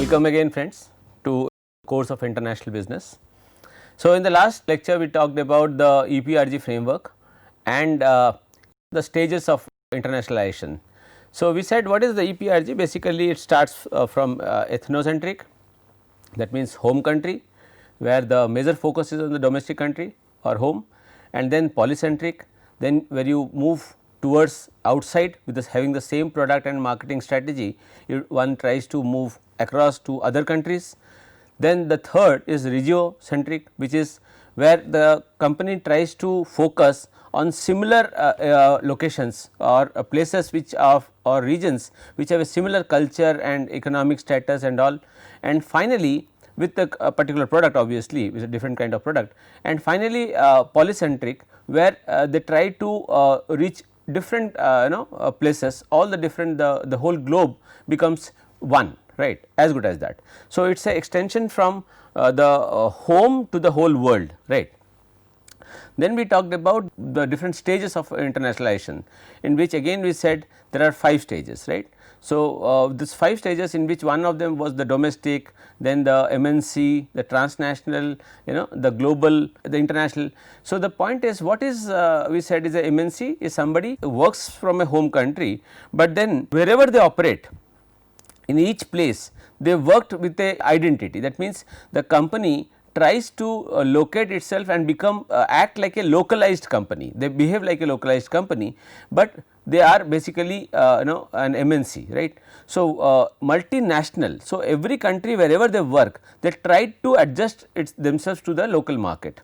Welcome again friends to course of international business. So, in the last lecture we talked about the EPRG framework and the stages of internationalization. So, we said what is the EPRG? Basically it starts from ethnocentric, that means home country, where the major focus is on the domestic country or home, and then polycentric, then where you move towards outside with this having the same product and marketing strategy, one tries to move across to other countries. Then the third is regiocentric, which is where the company tries to focus on similar locations or places which of or regions which have a similar culture and economic status and all, and finally with a particular product, obviously with a different kind of product, and finally polycentric, where they try to reach different places, all the different the whole globe becomes one, right, as good as that. So, it is a extension from the home to the whole world, right. Then we talked about the different stages of internationalization, in which again we said there are 5 stages, right. So, this 5 stages, in which one of them was the domestic, then the MNC, the transnational, the global, the international. So, the point is what is we said is a MNC is somebody who works from a home country, but then wherever they operate in each place they worked with a identity. That means the company tries to locate itself and become act like a localized company, they behave like a localized company, but they are basically an MNC, right. So, multinational. So, every country wherever they work they try to adjust themselves to the local market.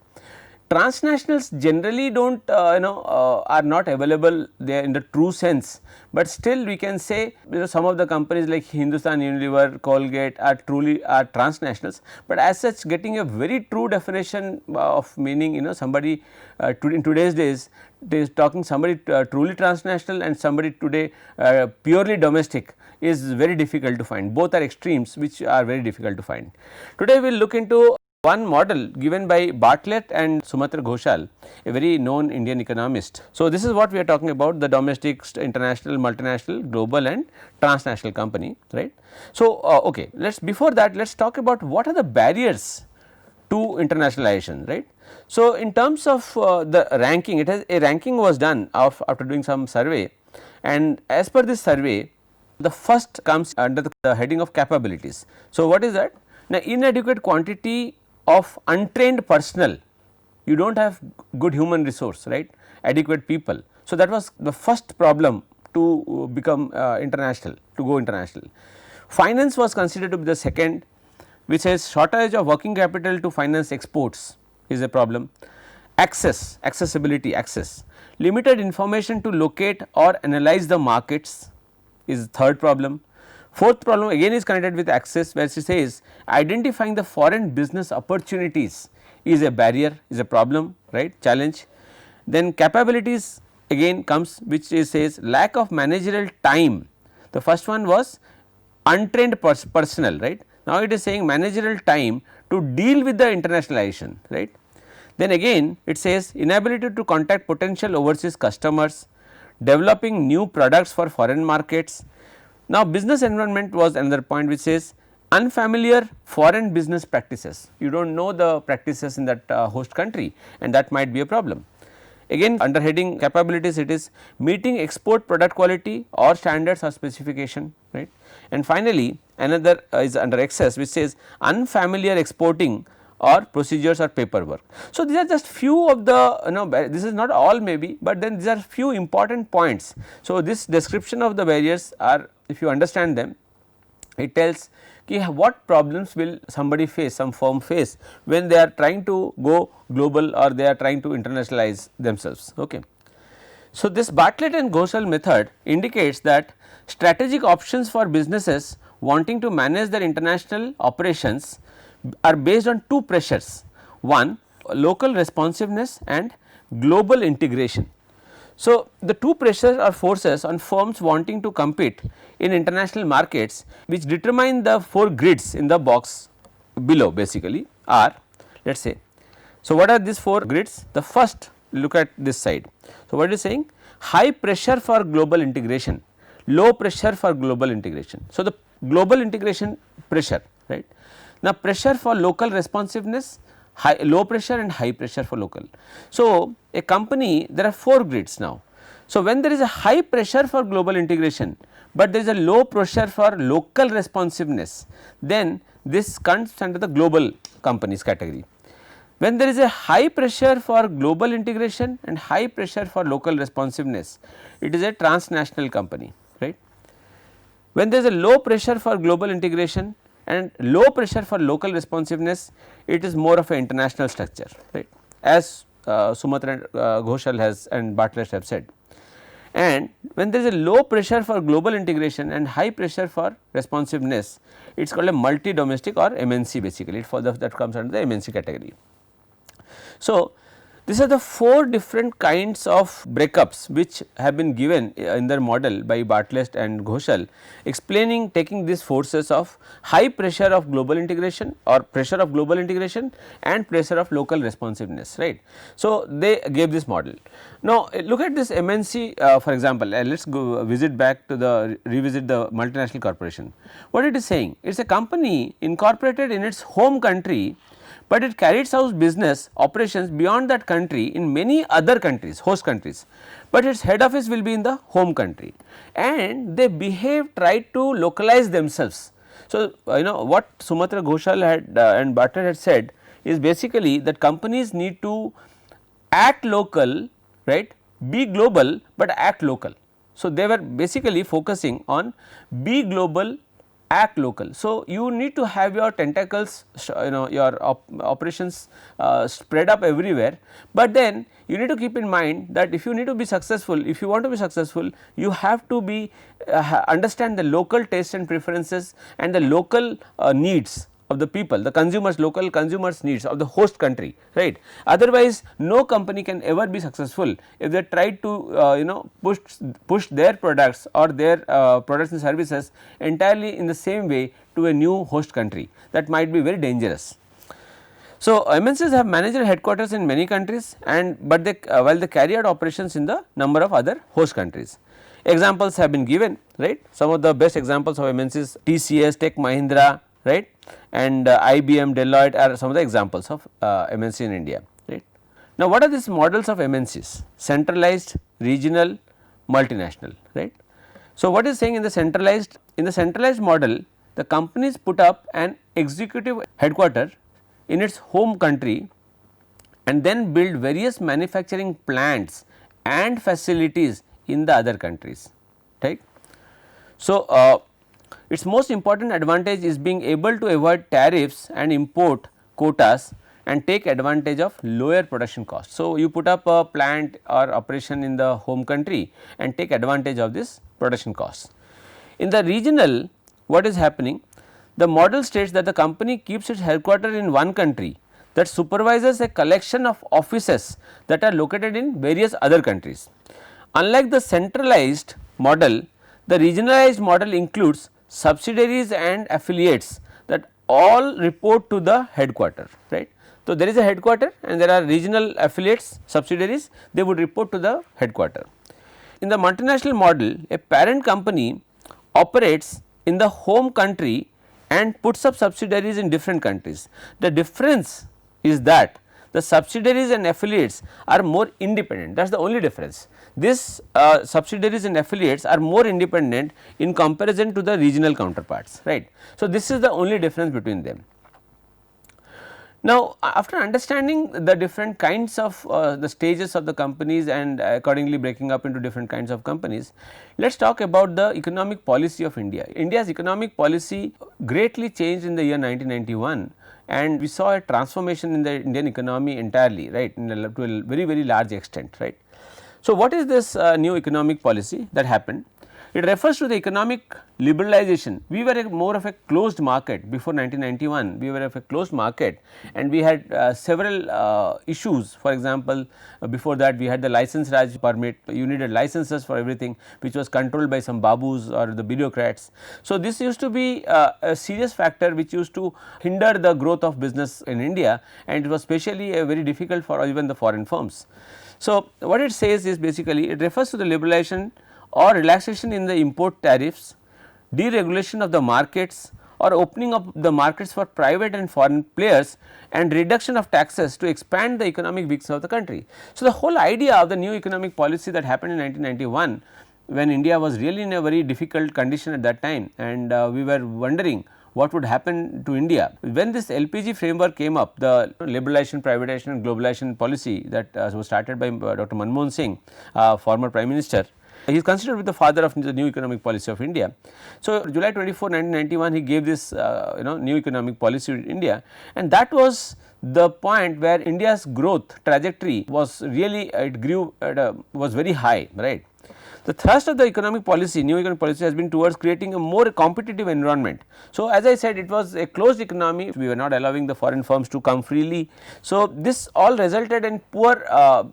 Transnationals generally do not are not available there in the true sense, but still we can say some of the companies like Hindustan Unilever, Colgate are truly are transnationals, but as such getting a very true definition of meaning, somebody in today's days they is talking somebody truly transnational and somebody today purely domestic is very difficult to find. Both are extremes which are very difficult to find. Today we will look into one model given by Bartlett and Sumatra Ghoshal, a very known Indian economist. So, this is what we are talking about, the domestic, international, multinational, global and transnational company, right. So, okay, before that let us talk about what are the barriers to internationalization, right. So, in terms of the ranking, it has a ranking was done after doing some survey, and as per this survey the first comes under the heading of capabilities. So, what is that? Now, inadequate quantity of untrained personnel, you do not have good human resource, right, adequate people. So, that was the first problem to become international, to go international. Finance was considered to be the second, which says shortage of working capital to finance exports is a problem. Accessibility, limited information to locate or analyze the markets is third problem. Fourth problem again is connected with access, where she says identifying the foreign business opportunities is a barrier, is a problem, right, challenge. Then capabilities again comes, which says lack of managerial time. The first one was untrained personnel, right. Now, it is saying managerial time to deal with the internationalization, right. Then again it says inability to contact potential overseas customers, developing new products for foreign markets. Now, business environment was another point, which says unfamiliar foreign business practices, you do not know the practices in that host country, and that might be a problem. Again under heading capabilities it is meeting export product quality or standards or specification, right. And finally, another is under excess, which says unfamiliar exporting or procedures or paperwork. So, these are just few of the this is not all maybe, but then these are few important points. So, this description of the barriers are, if you understand them, it tells what problems will somebody face, some firm face when they are trying to go global or they are trying to internationalize themselves. Okay. So, this Bartlett and Ghoshal method indicates that strategic options for businesses wanting to manage their international operations are based on two pressures, one local responsiveness and global integration. So, the two pressures or forces on firms wanting to compete in international markets, which determine the 4 grids in the box below basically are, let us say. So, what are these 4 grids? The first, look at this side. So, what it is saying? High pressure for global integration, low pressure for global integration. So, the global integration pressure, right. Now, pressure for local responsiveness, low pressure and high pressure for local. So, a company, there are 4 grids now. So, when there is a high pressure for global integration, but there is a low pressure for local responsiveness, then this comes under the global companies category. When there is a high pressure for global integration and high pressure for local responsiveness, it is a transnational company, right. When there is a low pressure for global integration and low pressure for local responsiveness, it is more of an international structure, right, as Sumatra Ghoshal has and Bartlett have said. And when there is a low pressure for global integration and high pressure for responsiveness, it is called a multi domestic or MNC basically, that comes under the MNC category. So, these are the 4 different kinds of breakups which have been given in their model by Bartlett and Ghoshal, explaining, taking these forces of high pressure of global integration or pressure of global integration and pressure of local responsiveness, right. So, they gave this model. Now, look at this MNC for example, let us go visit back to the revisit the multinational corporation. What it is saying? It is a company incorporated in its home country, but it carries out business operations beyond that country in many other countries, host countries, but its head office will be in the home country, and they try to localize themselves. So, you know what Sumatra Ghoshal had and Bartlett had said is basically that companies need to act local, right, be global, but act local. So, they were basically focusing on be global, act local. So, you need to have your tentacles, you know, your operations spread up everywhere, but then you need to keep in mind that if you need to be successful, if you want to be successful, you have to be understand the local tastes and preferences and the local needs of the people, the consumers, local consumers needs of the host country, right. Otherwise, no company can ever be successful if they try to you know push their products or their products and services entirely in the same way to a new host country. That might be very dangerous. So, MNCs have managed headquarters in many countries, and but they while they carry out operations in the number of other host countries. Examples have been given, right. Some of the best examples of MNCs, TCS, Tech Mahindra, right, and IBM, Deloitte are some of the examples of MNC in India, right. Now, what are these models of MNCs? Centralized, regional, multinational, right. So, what is saying in the centralized model, the companies put up an executive headquarter in its home country and then build various manufacturing plants and facilities in the other countries, right. So, its most important advantage is being able to avoid tariffs and import quotas and take advantage of lower production costs. So, you put up a plant or operation in the home country and take advantage of this production costs. In the regional, what is happening? The model states that the company keeps its headquarters in one country that supervises a collection of offices that are located in various other countries. Unlike the centralized model, the regionalized model includes subsidiaries and affiliates that all report to the headquarter, right. So, there is a headquarter and there are regional affiliates, subsidiaries, they would report to the headquarter. In the multinational model, a parent company operates in the home country and puts up subsidiaries in different countries. The difference is that the subsidiaries and affiliates are more independent, that is the only difference. This subsidiaries and affiliates are more independent in comparison to the regional counterparts, right. So, this is the only difference between them. Now, after understanding the different kinds of the stages of the companies and accordingly breaking up into different kinds of companies, let us talk about the economic policy of India. India's economic policy greatly changed in the year 1991, and we saw a transformation in the Indian economy entirely, right, to a very large extent, right. So, what is this new economic policy that happened? It refers to the economic liberalization. We were more of a closed market before 1991, we were of a closed market and we had several issues. For example, before that we had the license Raj permit, you needed licenses for everything which was controlled by some babus or the bureaucrats. So, this used to be a serious factor which used to hinder the growth of business in India, and it was especially very difficult for even the foreign firms. So, what it says is basically it refers to the liberalization or relaxation in the import tariffs deregulation of the markets or opening up the markets for private and foreign players, and reduction of taxes to expand the economic weakness of the country. So, the whole idea of the new economic policy that happened in 1991, when India was really in a very difficult condition at that time, and we were wondering what would happen to India. When this LPG framework came up, the liberalization, privatization and globalization policy that was started by Dr. Manmohan Singh, former Prime Minister. He is considered with the father of the new economic policy of India. So, July 24, 1991 he gave this new economic policy to India, and that was the point where India's growth trajectory was really, it grew at was very high, right. The thrust of the economic policy, new economic policy, has been towards creating a more competitive environment. So, as I said, it was a closed economy, we were not allowing the foreign firms to come freely. So, this all resulted in poor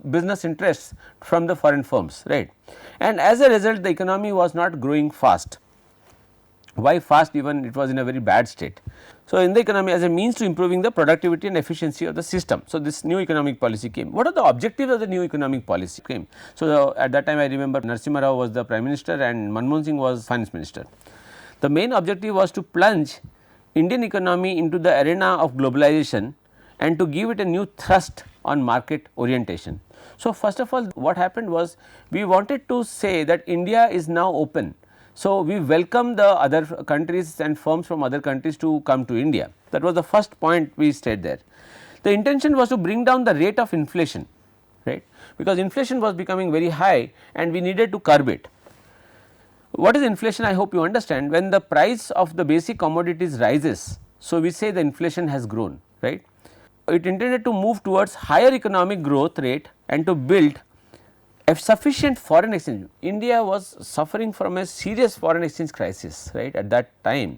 business interests from the foreign firms, right, and as a result the economy was not growing fast. Why fast? Even it was in a very bad state. So, in the economy as a means to improving the productivity and efficiency of the system. So, this new economic policy came. What are the objectives of the new economic policy came? So, at that time I remember Narasimha Rao was the Prime Minister and Manmohan Singh was Finance Minister. The main objective was to plunge Indian economy into the arena of globalization and to give it a new thrust on market orientation. So, first of all what happened was, we wanted to say that India is now open. So, we welcome the other countries and firms from other countries to come to India. That was the first point we said there. The intention was to bring down the rate of inflation, right, because inflation was becoming very high and we needed to curb it. What is inflation? I hope you understand. When the price of the basic commodities rises, so we say the inflation has grown, right. It intended to move towards higher economic growth rate and to build a sufficient foreign exchange. India was suffering from a serious foreign exchange crisis, right, at that time.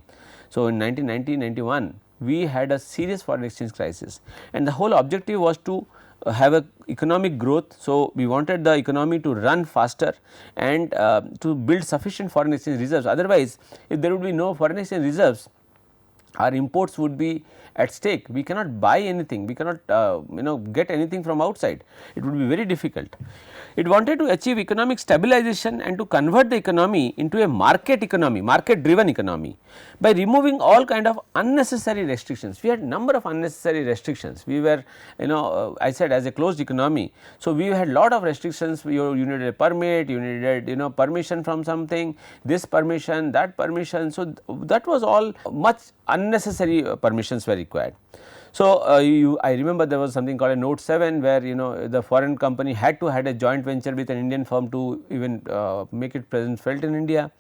So, in 1990-91 we had a serious foreign exchange crisis, and the whole objective was to have a economic growth. So, we wanted the economy to run faster and to build sufficient foreign exchange reserves. Otherwise, if there would be no foreign exchange reserves, our imports would be at stake. We cannot buy anything, we cannot get anything from outside, it would be very difficult. It wanted to achieve economic stabilization and to convert the economy into a market economy, market driven economy, by removing all kind of unnecessary restrictions. We had number of unnecessary restrictions. We were I said as a closed economy. So, we had lot of restrictions. You needed a permit, you needed permission from something, this permission, that permission. So, that was all much unnecessary permissions were required. So, I remember there was something called a Note 7 where the foreign company had to had a joint venture with an Indian firm to even make it presence felt in India.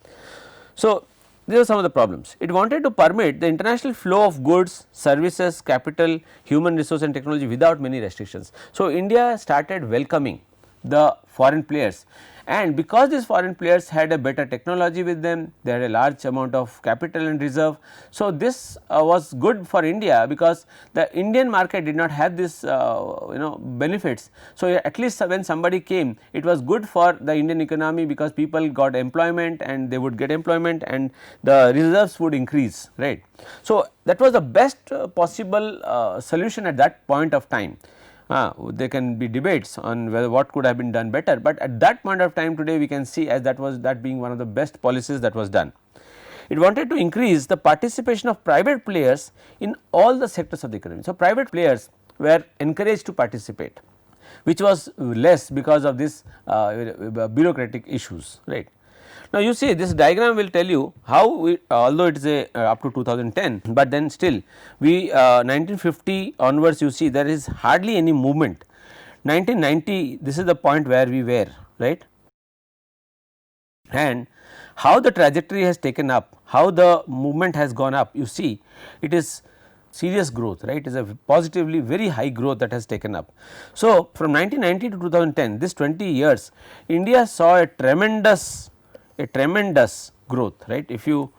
So, these are some of the problems. It wanted to permit the international flow of goods, services, capital, human resource and technology without many restrictions. So, India started welcoming the foreign players, and because these foreign players had a better technology with them, they had a large amount of capital and reserve. So, this was good for India because the Indian market did not have this benefits. So, at least when somebody came, it was good for the Indian economy because people got employment and they would get employment and the reserves would increase, right. So, that was the best possible solution at that point of time. There can be debates on whether what could have been done better, but at that point of time today we can see as that being one of the best policies that was done. It wanted to increase the participation of private players in all the sectors of the economy. So, private players were encouraged to participate, which was less because of this bureaucratic issues, right. Now, you see this diagram will tell you how we, although it is a up to 2010, but then still we 1950 onwards you see there is hardly any movement. 1990 this is the point where we were, right, and how the trajectory has taken up, how the movement has gone up, you see it is serious growth, right, it is a positively very high growth that has taken up. So, from 1990 to 2010 this 20 years India saw a tremendous growth, right. If you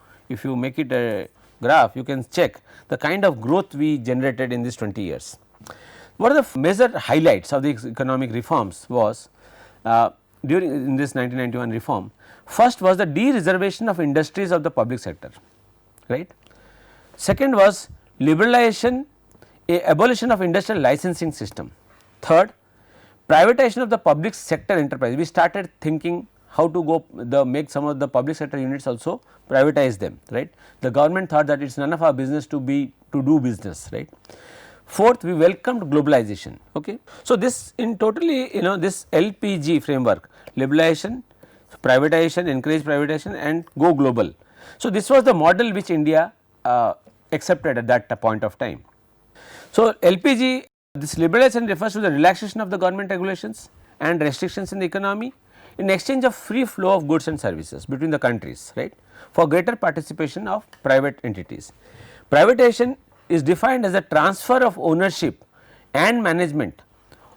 make it a graph, you can check the kind of growth we generated in this 20 years. What are the major highlights of the economic reforms was during in this 1991 reform? First was the de-reservation of industries of the public sector, right. Second was liberalization, abolition of industrial licensing system. Third, privatization of the public sector enterprise. We started thinking how to go make some of the public sector units also privatize them, right. The government thought that it is none of our business to do business, right. Fourth, we welcomed globalization. Okay. So, this in totally this LPG framework, liberalization, privatization, encourage privatization and go global. So, this was the model which India accepted at that point of time. So, LPG, this liberalization refers to the relaxation of the government regulations and restrictions in the economy in exchange of free flow of goods and services between the countries, right, for greater participation of private entities. Privatization is defined as a transfer of ownership and management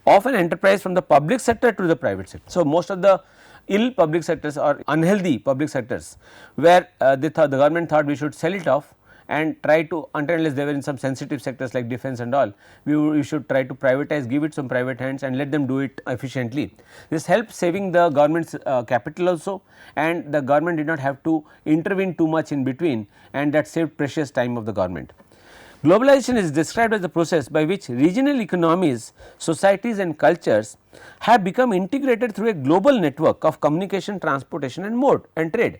of an enterprise from the public sector to the private sector. So, most of the ill public sectors or unhealthy public sectors where the government thought we should sell it off and try to, until unless they were in some sensitive sectors like defense and all, we should try to privatize, give it some private hands and let them do it efficiently. This helped saving the government's capital also, and the government did not have to intervene too much in between, and that saved precious time of the government. Globalization is described as the process by which regional economies, societies and cultures have become integrated through a global network of communication, transportation and mode and trade.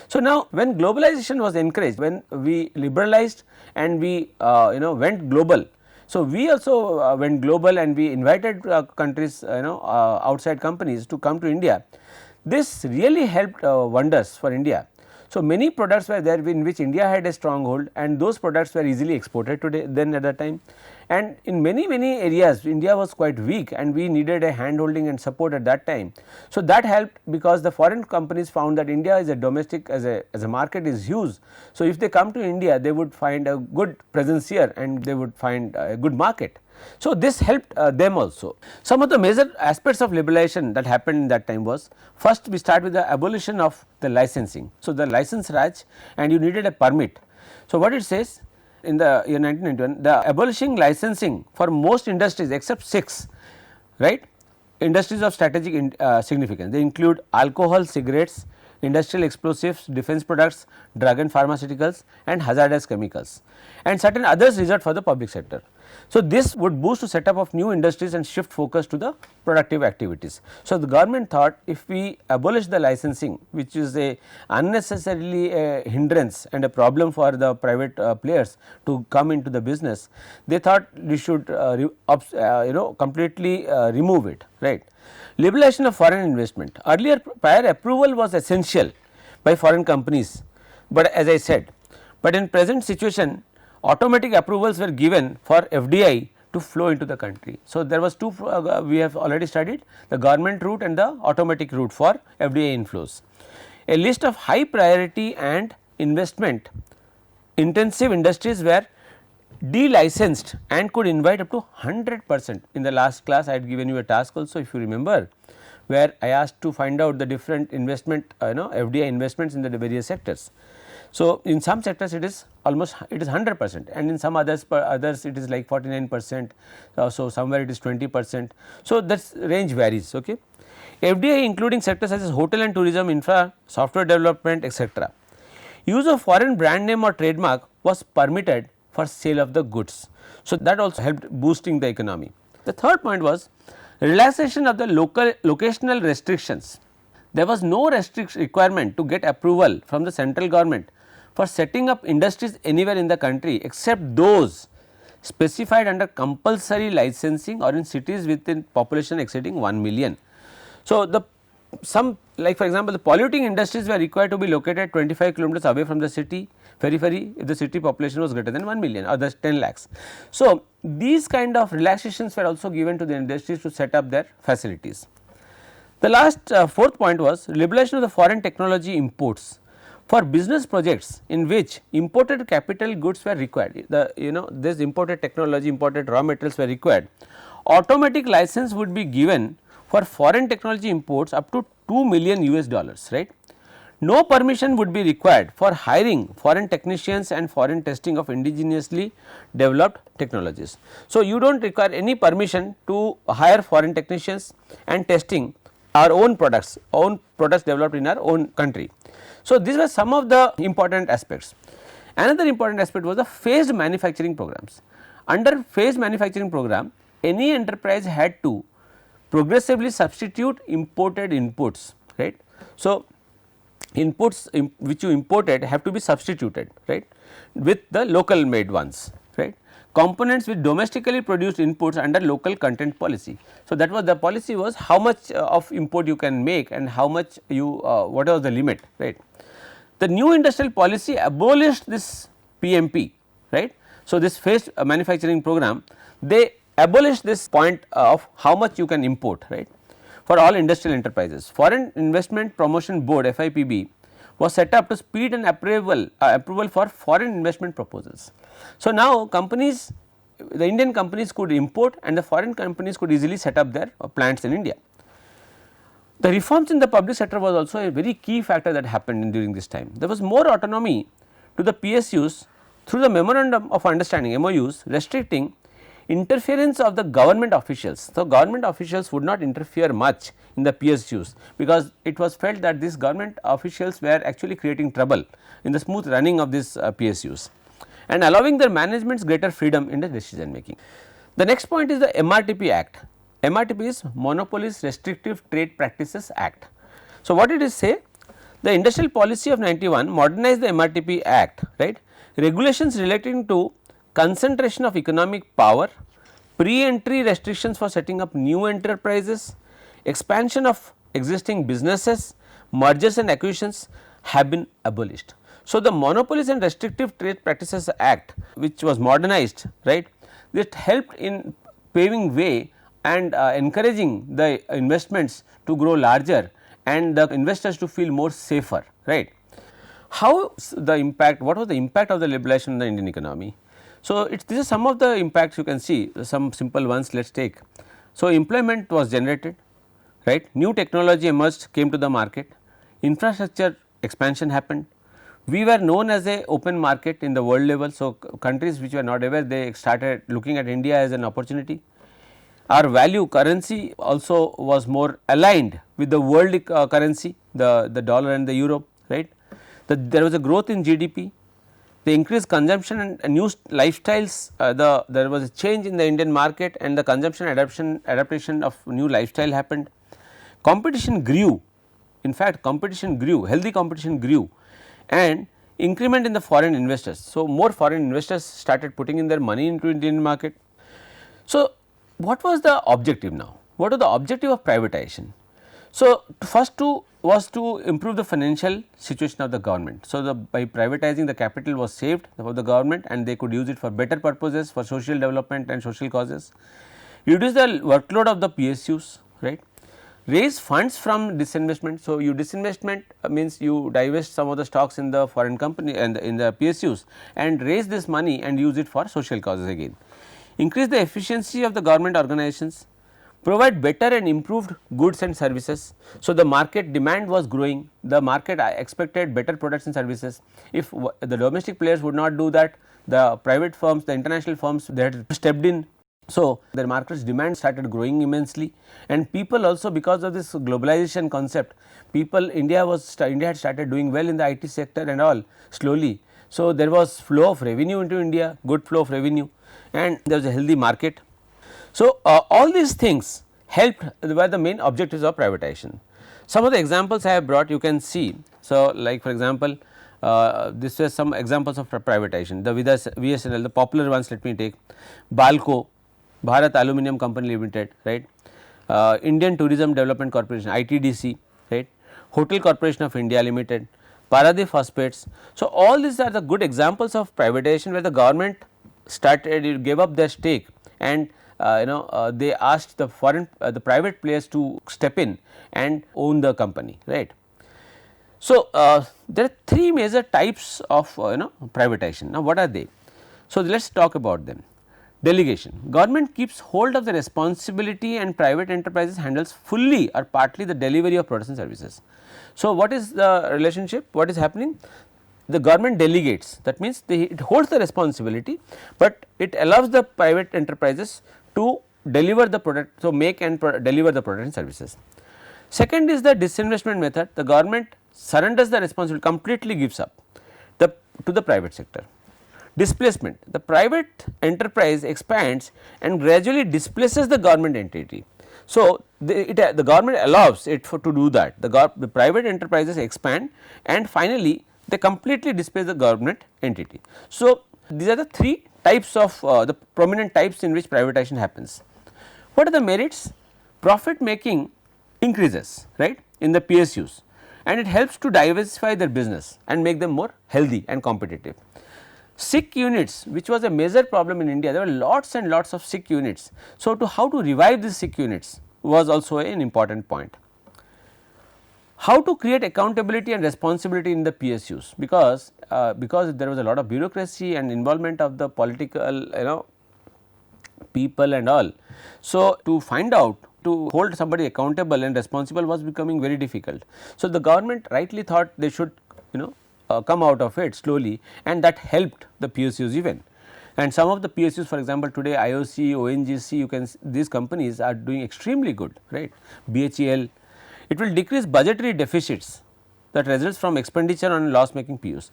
So, now when globalization was encouraged, when we liberalized and we went global. So, we also went global and we invited countries outside companies to come to India. This really helped wonders for India. So, many products were there in which India had a stronghold, and those products were easily exported today then at that time, and in many areas India was quite weak and we needed a hand holding and support at that time. So, that helped because the foreign companies found that India is a domestic as a market is huge. So, if they come to India they would find a good presence here and they would find a good market. So, this helped them also. Some of the major aspects of liberalization that happened in that time was, first we start with the abolition of the licensing. So, the license Raj and you needed a permit. So, what it says in the year 1991, the abolishing licensing for most industries except 6, right, industries of strategic significance. They include alcohol, cigarettes, industrial explosives, defense products, drug and pharmaceuticals and hazardous chemicals, and certain others reserved for the public sector. So, this would boost to set up of new industries and shift focus to the productive activities. So, the government thought if we abolish the licensing, which is a unnecessarily a hindrance and a problem for the private players to come into the business, they thought we should completely remove it, right. Liberalization of foreign investment. Earlier prior approval was essential by foreign companies, but as I said, but in present situation automatic approvals were given for FDI to flow into the country. So, there was two we have already studied, the government route and the automatic route for FDI inflows. A list of high priority and investment intensive industries were delicensed and could invite up to 100%. In the last class I had given you a task also, if you remember, where I asked to find out the different investment FDI investments in the various sectors. So, in some sectors it is almost 100% and in some others it is like 49%, so somewhere it is 20%. So, that range varies. Okay. FDI including sectors such as hotel and tourism, infra, software development, etc. Use of foreign brand name or trademark was permitted for sale of the goods. So, that also helped boosting the economy. The third point was relaxation of the locational restrictions. There was no requirement to get approval from the central government for setting up industries anywhere in the country except those specified under compulsory licensing or in cities with a population exceeding 1 million. So, some like for example, the polluting industries were required to be located 25 kilometers away from the city periphery if the city population was greater than 1 million or thus 10 lakhs. So, these kind of relaxations were also given to the industries to set up their facilities. The last fourth point was liberalization of the foreign technology imports for business projects in which imported capital goods were required. This imported technology, imported raw materials were required. Automatic license would be given for foreign technology imports up to $2 million US, right. No permission would be required for hiring foreign technicians and foreign testing of indigenously developed technologies. So, you do not require any permission to hire foreign technicians and testing our own products developed in our own country. So, these were some of the important aspects. Another important aspect was the phased manufacturing programs. Under phased manufacturing program, any enterprise had to progressively substitute imported inputs, right. So, inputs which you imported have to be substituted, right, with the local made ones, right. Components with domestically produced inputs under local content policy. So, that was the policy was how much of import you can make and how much you what was the limit, right. The new industrial policy abolished this PMP, right. So, this phased manufacturing program, they abolished this point of how much you can import, right, for all industrial enterprises. Foreign Investment Promotion Board FIPB was set up to speed and approval for foreign investment proposals. So, now companies, the Indian companies could import and the foreign companies could easily set up their plants in India. The reforms in the public sector was also a very key factor that happened during this time. There was more autonomy to the PSUs through the memorandum of understanding MOUs restricting interference of the government officials. So, government officials would not interfere much in the PSUs because it was felt that these government officials were actually creating trouble in the smooth running of these PSUs and allowing their managements greater freedom in the decision making. The next point is the MRTP Act. MRTP is Monopolies Restrictive Trade Practices Act. So, what it is say? The industrial policy of 91 modernized the MRTP Act, right. Regulations relating to concentration of economic power, pre-entry restrictions for setting up new enterprises, expansion of existing businesses, mergers and acquisitions have been abolished. So, the Monopolies and Restrictive Trade Practices Act, which was modernized, right, it helped in paving way and encouraging the investments to grow larger and the investors to feel more safer, right. How the impact, what was the impact of the liberalization on the Indian economy? So, this is some of the impacts you can see, some simple ones let us take. So, employment was generated, right, new technology emerged, came to the market, infrastructure expansion happened. We were known as a open market in the world level. So, countries which were not aware, they started looking at India as an opportunity. Our value currency also was more aligned with the world currency, the dollar and the euro, right. There was a growth in GDP, the increased consumption and new lifestyles, there was a change in the Indian market and the consumption adaptation of new lifestyle happened. Competition grew, in fact competition grew, healthy competition grew and increment in the foreign investors. So, more foreign investors started putting in their money into Indian market. So, what was the objective now? What was the objective of privatization? So, first was to improve the financial situation of the government. So, by privatizing the capital was saved for the government and they could use it for better purposes for social development and social causes. Reduce the workload of the PSUs, right. Raise funds from disinvestment. So, you disinvestment means you divest some of the stocks in the foreign company and in the PSUs and raise this money and use it for social causes again. Increase the efficiency of the government organizations, provide better and improved goods and services. So, the market demand was growing, the market expected better products and services. If the domestic players would not do that, the private firms, the international firms, they had stepped in. So, their market's demand started growing immensely and people also, because of this globalization concept, India had started doing well in the IT sector and all slowly. So, there was flow of revenue into India, good flow of revenue and there was a healthy market. So, all these things helped, were the main objectives of privatization. Some of the examples I have brought you can see. So, like for example, this was some examples of privatization, the VSNL, the popular ones let me take, Balco, Bharat Aluminium Company Limited, right, Indian Tourism Development Corporation ITDC, right, Hotel Corporation of India Limited, Paradip Phosphates. So, all these are the good examples of privatization where the government started, gave up their stake and they asked the the private players to step in and own the company, right. So, there are three major types of privatization. Now, what are they? So, let us talk about them. Delegation, government keeps hold of the responsibility and private enterprises handles fully or partly the delivery of products and services. So, what is the relationship? What is happening? The government delegates, that means it holds the responsibility, but it allows the private enterprises to deliver the product, so make and deliver the product and services. Second is the disinvestment method, the government surrenders the responsibility, completely gives up to the private sector. Displacement, the private enterprise expands and gradually displaces the government entity. So, the government allows it to do that. The private enterprises expand and finally, they completely displace the government entity. So, these are the three types of the prominent types in which privatization happens. What are the merits? Profit making increases, right, in the PSUs, and it helps to diversify their business and make them more healthy and competitive. Sick units, which was a major problem in India, there were lots and lots of sick units. So, how to revive these sick units was also an important point. How to create accountability and responsibility in the PSUs, because there was a lot of bureaucracy and involvement of the political people and all. So, to find out, to hold somebody accountable and responsible was becoming very difficult. So, the government rightly thought they should come out of it slowly, and that helped the PSUs even. And some of the PSUs, for example, today IOC, ONGC, these companies are doing extremely good, right. BHEL, it will decrease budgetary deficits that results from expenditure on loss making PUs.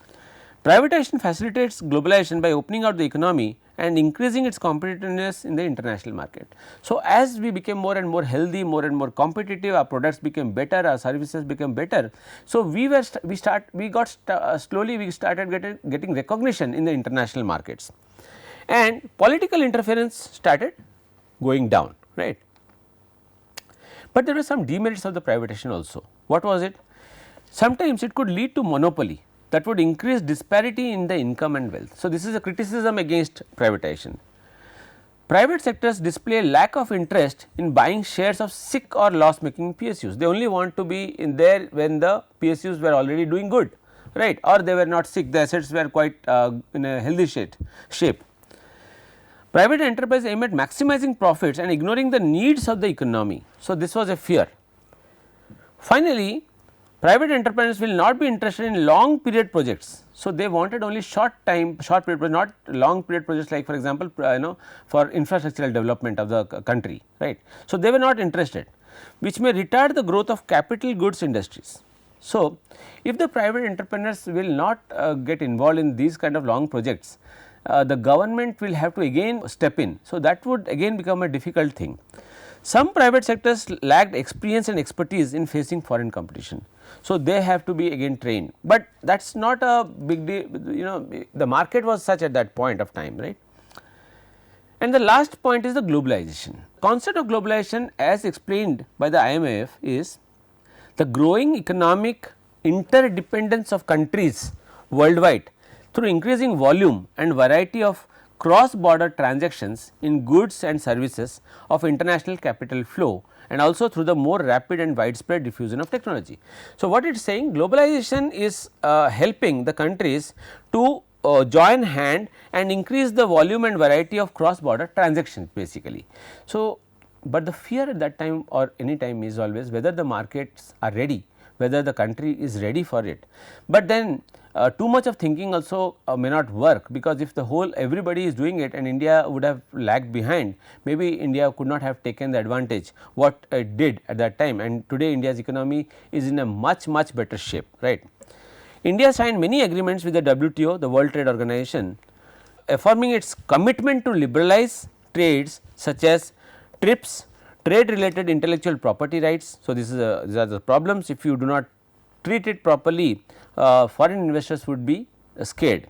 Privatization facilitates globalization by opening out the economy and increasing its competitiveness in the international market. So, as we became more and more healthy, more and more competitive, our products became better, our services became better. So, we started getting recognition in the international markets, and political interference started going down, right. But there were some demerits of the privatization also. What was it? Sometimes it could lead to monopoly that would increase disparity in the income and wealth. So, this is a criticism against privatization. Private sectors display lack of interest in buying shares of sick or loss making PSUs. They only want to be in there when the PSUs were already doing good, right, or they were not sick, the assets were quite in a healthy shape. Private enterprise aim at maximizing profits and ignoring the needs of the economy. So, this was a fear. Finally, private entrepreneurs will not be interested in long period projects. So, they wanted only short period projects, not long period projects, like for example, for infrastructural development of the country, right. So, they were not interested, which may retard the growth of capital goods industries. So, if the private entrepreneurs will not get involved in these kind of long projects, the government will have to again step in. So, that would again become a difficult thing. Some private sectors lacked experience and expertise in facing foreign competition. So, they have to be again trained, but that is not a big deal, the market was such at that point of time, right. And the last point is the globalization. Concept of globalization, as explained by the IMF, is the growing economic interdependence of countries worldwide through increasing volume and variety of cross border transactions in goods and services of international capital flow, and also through the more rapid and widespread diffusion of technology. So, what it is saying, globalization is helping the countries to join hand and increase the volume and variety of cross border transactions basically. So, but the fear at that time or any time is always whether the markets are ready, whether the country is ready for it. But then too much of thinking also may not work, because if the whole everybody is doing it and India would have lagged behind, maybe India could not have taken the advantage what it did at that time, and today India's economy is in a much better shape, right. India signed many agreements with the WTO, the World Trade Organization, affirming its commitment to liberalize trades such as TRIPS, trade related intellectual property rights. So, these are the problems. If you do not treat it properly, foreign investors would be scared.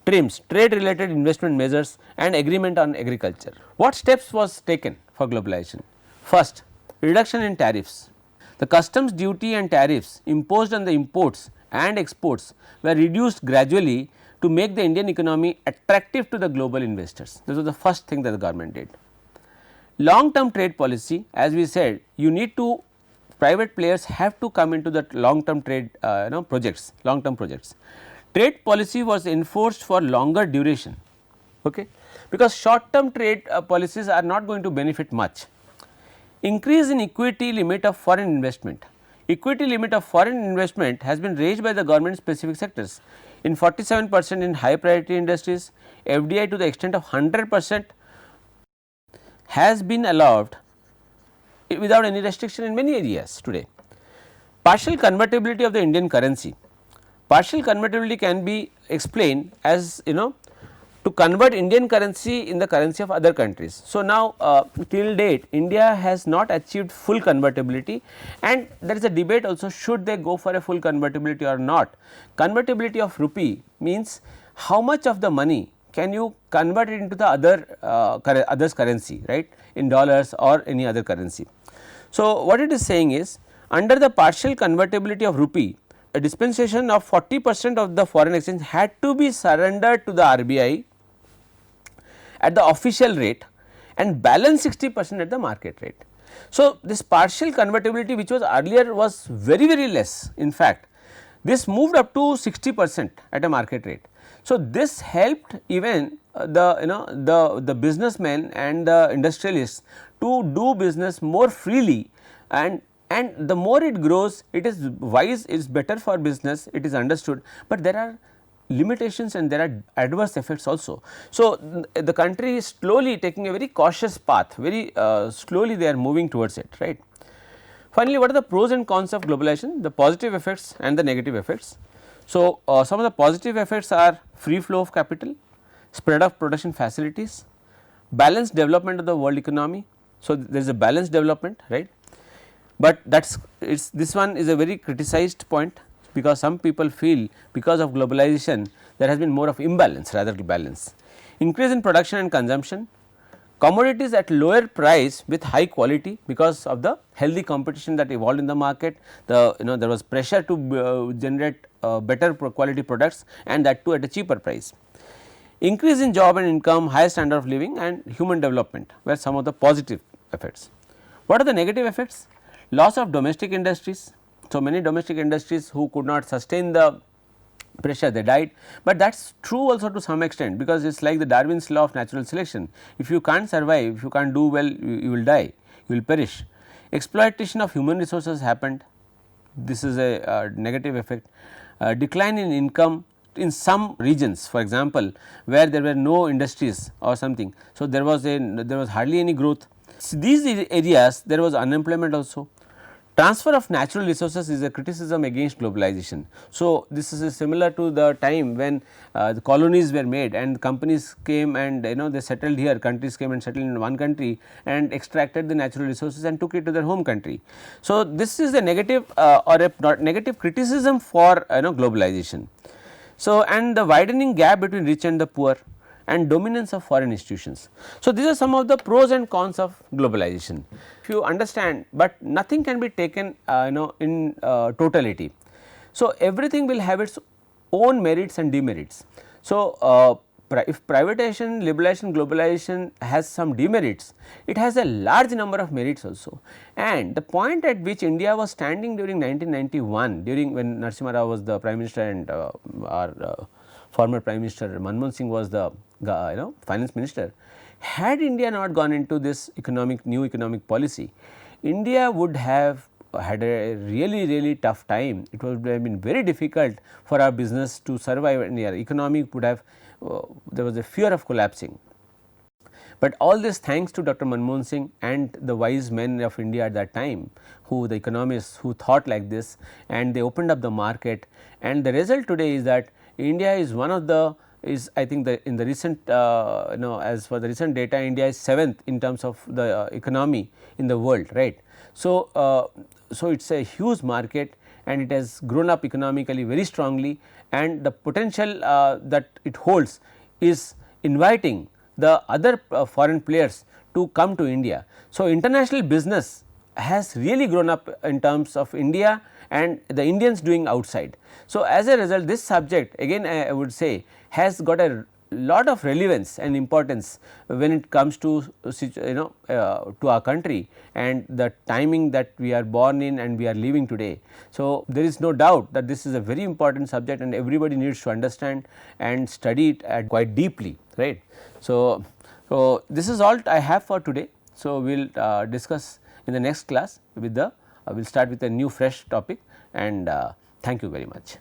TRIMS, trade related investment measures, and agreement on agriculture. What steps was taken for globalization? First, reduction in tariffs. The customs duty and tariffs imposed on the imports and exports were reduced gradually to make the Indian economy attractive to the global investors. This was the first thing that the government did. Long term trade policy, as we said, you need to, private players have to come into that long term trade projects, long term projects. Trade policy was enforced for longer duration, okay, because short term trade policies are not going to benefit much. Increase in equity limit of foreign investment. Equity limit of foreign investment has been raised by the government specific sectors in 47% in high priority industries. FDI to the extent of 100% has been allowed without any restriction in many areas today. Partial convertibility of the Indian currency. Partial convertibility can be explained as to convert Indian currency in the currency of other countries. So, now till date India has not achieved full convertibility, and there is a debate also, should they go for a full convertibility or not. Convertibility of rupee means how much of the money can you convert it into the others currency, right, in dollars or any other currency. So, what it is saying is, under the partial convertibility of rupee, a dispensation of 40% of the foreign exchange had to be surrendered to the RBI at the official rate and balance 60% at the market rate. So, this partial convertibility, which was earlier was very less, in fact this moved up to 60% at a market rate. So, this helped even the businessmen and the industrialists to do business more freely, and the more it grows, it is wise, it is better for business, it is understood, but there are limitations and there are adverse effects also. So, the country is slowly taking a very cautious path, very slowly they are moving towards it, right. Finally, what are the pros and cons of globalization? The positive effects and the negative effects. So, some of the positive effects are free flow of capital, spread of production facilities, balanced development of the world economy. So, there is a balanced development, right, but that is this one is a very criticized point, because some people feel because of globalization there has been more of imbalance rather than balance. Increase in production and consumption, commodities at lower price with high quality because of the healthy competition that evolved in the market, there was pressure to generate better quality products, and that too at a cheaper price. Increase in job and income, higher standard of living, and human development were some of the positive effects. What are the negative effects? Loss of domestic industries. So, many domestic industries who could not sustain the pressure, they died, but that is true also to some extent, because it is like the Darwin's law of natural selection. If you can't survive, if you can't do well, you will die, you will perish. Exploitation of human resources happened, this is a negative effect. Decline in income in some regions, for example, where there were no industries or something. So, there was hardly any growth. So, these areas there was unemployment also. Transfer of natural resources is a criticism against globalization. So, this is similar to the time when the colonies were made and companies came and they settled here, countries came and settled in one country and extracted the natural resources and took it to their home country. So, this is a negative or a negative criticism for globalization. So, and the widening gap between rich and the poor, and dominance of foreign institutions. So, these are some of the pros and cons of globalization. If you understand, but nothing can be taken in totality. So, everything will have its own merits and demerits. So, if privatization, liberalization, globalization has some demerits, it has a large number of merits also. And the point at which India was standing during 1991, during when Narasimha Rao was the Prime Minister and our former Prime Minister Manmohan Singh was the finance minister, had India not gone into this new economic policy, India would have had a really tough time. It would have been very difficult for our business to survive, and our economy would have there was a fear of collapsing. But all this thanks to Dr. Manmohan Singh and the wise men of India at that time, who the economists who thought like this, and they opened up the market, and the result today is that India is one of the I think in the recent as for the recent data, India is 7th in terms of the economy in the world, right. So, so it is a huge market and it has grown up economically very strongly, and the potential that it holds is inviting the other foreign players to come to India. So, international business has really grown up in terms of India and the Indians doing outside. So, as a result, this subject again I would say has got a lot of relevance and importance when it comes to to our country and the timing that we are born in and we are living today. So, there is no doubt that this is a very important subject and everybody needs to understand and study it quite deeply, right. So, this is all I have for today. So, we will discuss in the next class with we will start with a new fresh topic, and thank you very much.